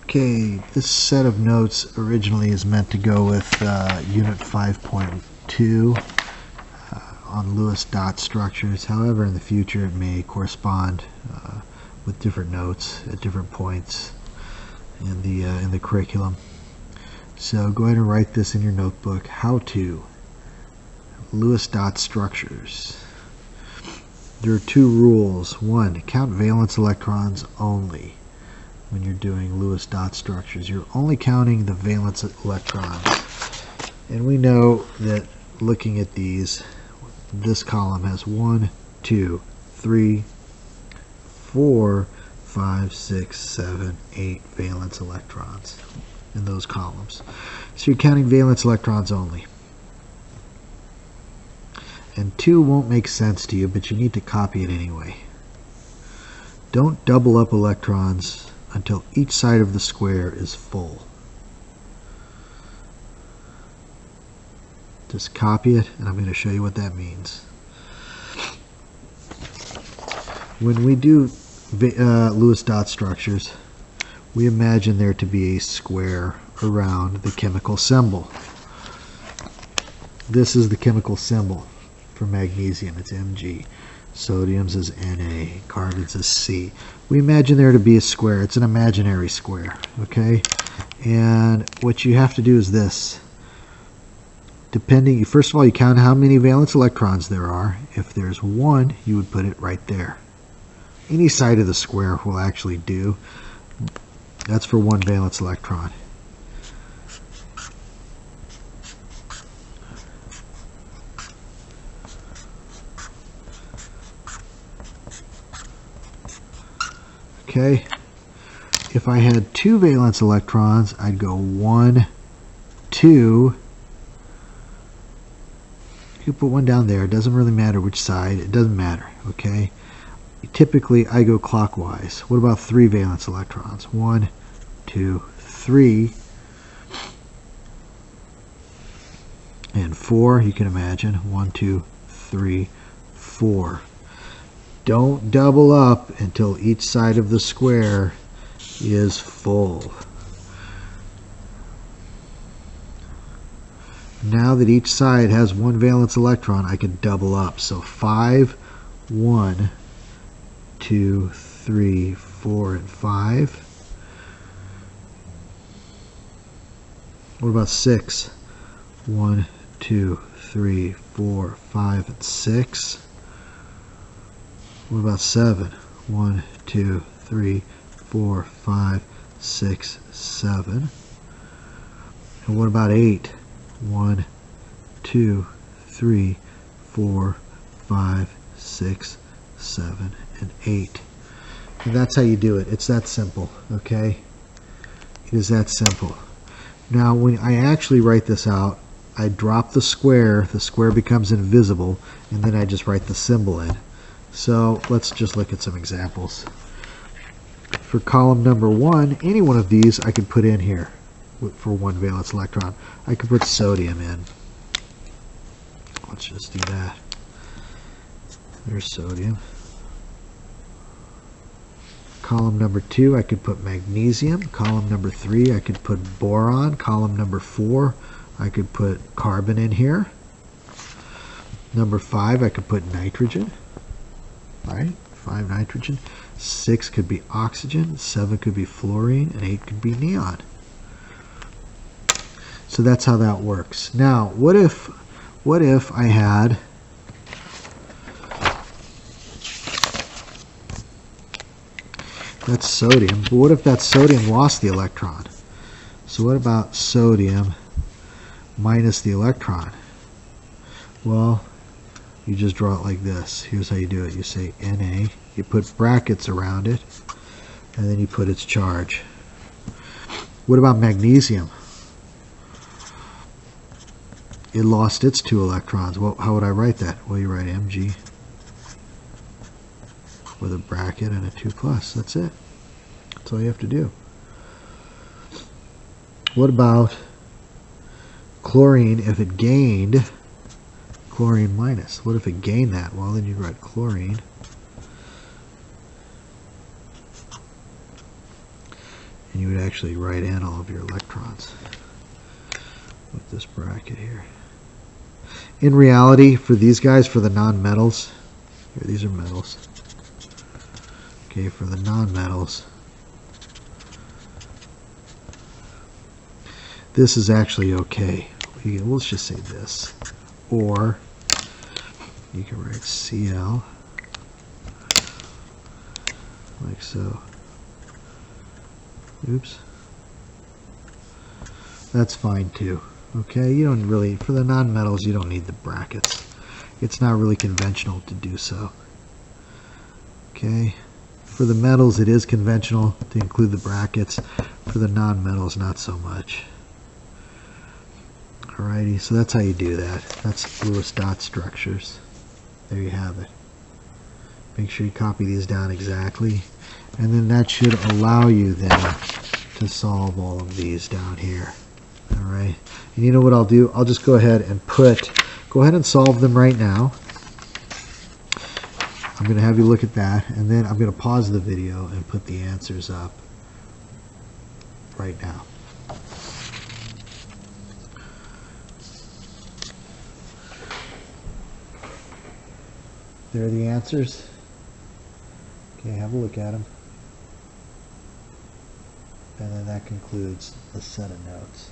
Okay, this set of notes originally is meant to go with Unit 5.2 on Lewis dot structures. However, in the future it may correspond with different notes at different points in the curriculum. So go ahead and write this in your notebook. How to Lewis dot structures. There are two rules. One, count valence electrons only. When you're doing Lewis dot structures, you're only counting the valence electrons. And we know that looking at these, this column has 1, 2, 3, 4, 5, 6, 7, 8 valence electrons in those columns. So you're counting valence electrons only. And 2 won't make sense to you, but you need to copy it anyway. Don't double up electrons until each side of the square is full. Just copy it, and I'm going to show you what that means. When we do Lewis dot structures, we imagine there to be a square around the chemical symbol. This is the chemical symbol for magnesium. It's Mg. Sodium's is Na, carbon's is C. We imagine there to be a square. It's an imaginary square, okay? And what you have to do is this. First of all, you count how many valence electrons there are. If there's 1, you would put it right there. Any side of the square will actually do. That's for 1 valence electron. Okay, if I had 2 valence electrons, I'd go 1, 2. You put 1 down there. It doesn't really matter which side. It doesn't matter, okay? Typically, I go clockwise. What about 3 valence electrons? 1, 2, 3. And 4, you can imagine. 1, 2, 3, 4. Don't double up until each side of the square is full. Now that each side has 1 valence electron, I can double up. So 5, 1, 2, 3, 4, and 5. What about 6? 1, 2, 3, 4, 5, and 6. What about 7? 1, 2, 3, 4, 5, 6, 7. And what about 8? 1, 2, 3, 4, 5, 6, 7, and 8. And that's how you do it. It's that simple, okay? It is that simple. Now, when I actually write this out, I drop the square becomes invisible, and then I just write the symbol in. So let's just look at some examples. For column number 1, any one of these I could put in here for 1 valence electron. I could put sodium in. Let's just do that. There's sodium. Column number 2, I could put magnesium. Column number 3, I could put boron. Column number 4, I could put carbon in here. Number 5, I could put nitrogen. Right? 5 nitrogen. 6 could be oxygen. 7 could be fluorine. And 8 could be neon. So that's how that works. Now, what if I had that's sodium, but what if that sodium lost the electron? So what about sodium minus the electron? Well, you just draw it like this. Here's how you do it. You say Na, you put brackets around it, and then you put its charge. What about magnesium? It lost its 2 electrons. Well, how would I write that? Well, you write Mg with a bracket and a 2+. That's it. That's all you have to do. What about chlorine if it gained chlorine minus? What if it gained that? Well, then you'd write chlorine and you would actually write in all of your electrons with this bracket here. In reality, for these guys, for the non-metals, here, these are metals. Okay, for the non-metals, this is actually okay. Let's just say this. Or you can write Cl like so. Oops. That's fine too. Okay, you don't really, for the non-metals, you don't need the brackets. It's not really conventional to do so. Okay, for the metals, it is conventional to include the brackets. For the non-metals, not so much. Alrighty, so that's how you do that. That's Lewis dot structures. There you have it. Make sure you copy these down exactly, and then that should allow you then to solve all of these down here. Alright, and you know what I'll do? I'll just go ahead and solve them right now. I'm going to have you look at that, and then I'm going to pause the video and put the answers up right now. There are the answers. Okay, have a look at them. And then that concludes the set of notes.